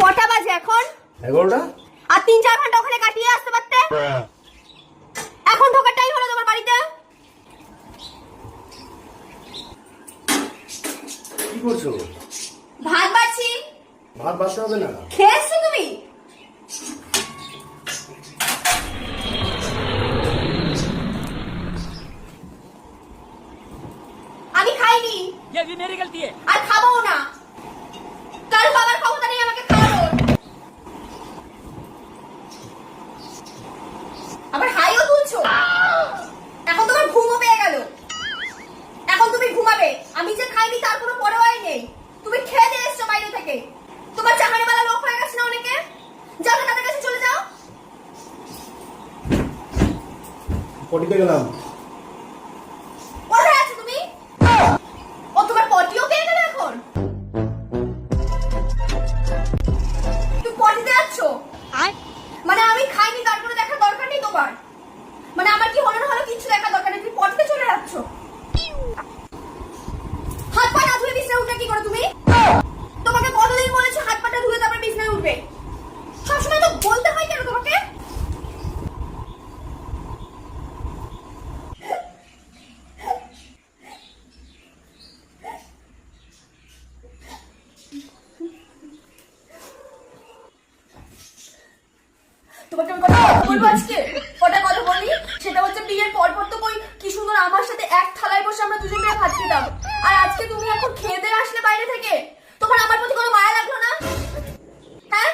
কটা বাজে এখন? 11টা। আর 3-4 ঘন্টা ওখানে কাটিয়ে আসতে পারতে। এখন ঢোকার টাইম হলো তোমার বাড়িতে। কি করছো? ভাত বাড়ছি। ভাত বাড়তে হবে না। খেয়েছো তুমি? আমি খাইনি। ये भी मेरी गलती है। আর খাবো না। কারো বাবার ক্ষমতা নেই আমাকে খাওয়ানোর। আবার হাইও তুলছো। এখন তোমার ঘুমও পেয়ে গেল। এখন তুমি ঘুমাবে। আমি যে খাইনি তার কোনো পরোয়াই নেই। তুমি খেয়ে দিয়ে এসছো বাইরে থেকে। তোমার চাকরিওয়ালা লোক হয়ে গেছে না অনেকে। যাও না, তাদের কাছে চলে যাও। পটিতে গেলাম। কোথায় আছো তুমি? ও তোমার পটিও পেয়ে গেল এখন। তুমি পটিতে আছো? মানে আমি খাইনি তার কোনো দেখার দরকার নেই তোমার। মানে আমার কি হলো না হলো কিছু দেখার দরকার নেই, তুমি পটিতে চলে যাচ্ছ। হাত পা না ধুয়ে বিছানায় উঠে কি করো তুমি? তোমাকে কতদিন বলেছি হাত পাটা ধুয়ে তারপর বিছানায় উঠবে? সবসময় তো বলতে হয় কেন তোমাকে? তোমাকে আমি কথা বলবো আজকে। কটা কথা বলি সেটা হচ্ছে বিয়ের পর তো কই কি সুন্দর আমার সাথে এক থালায় বসে আমরা দুজন মিলে ভাত খেতাম। আর আজকে তুমি এখন খেয়ে দিয়ে আসলে বাইরে থেকে, তোমার আমার প্রতি কোনো মায়া লাগলো না? হ্যাঁ,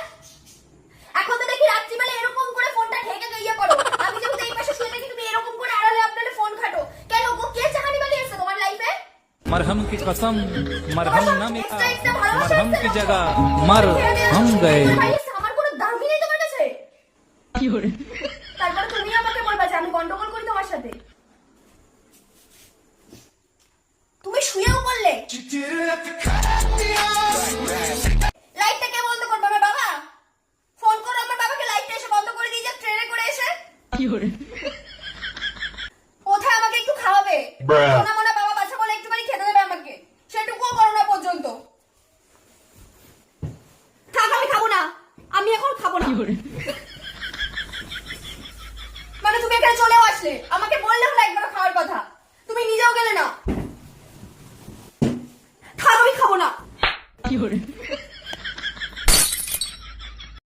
এখন তো দেখি রাত্রিবেলা এরকম করে ফোনটা ঢেকে ইয়ে করো। আমি যেহেতু এই পাশে শুয়ে থাকি তুমি এরকম করে আড়ালে আপনাদের ফোন ঘাটো কেন? গো কে চাহানি বালি এসে তোমার লাইফে? मरहम की कसम मरहम न मिटा मरहम की जगह मर हम गए। আমার কোনো দামই নেই তোমার কাছে। তারপর তুমি আমাকে বলবা যে আমি গন্ডগোল করি তোমার সাথে। তুমি শুয়েও বললে লাইটটা কে বন্ধ করবে? আমার বাবা। ফোন করো আমার বাবাকে, লাইটটা এসে বন্ধ করে দিয়ে যাক ট্রেনে করে এসে। কোথায় আমাকে একটু খাওয়াবে? সোনা মোনা বাবা বাচ্চা বলে একটুখানি খেতে দেবে আমাকে, সেটুকুও করো না পর্যন্ত। থাক, আমি খাবো না। আমি এখন খাবো না। মানে তুমি এখানে চলেও আসলে, আমাকে বললে হলো একবার খাওয়ার কথা, তুমি নিজেও গেলে না। থাক, আমি খাবো না।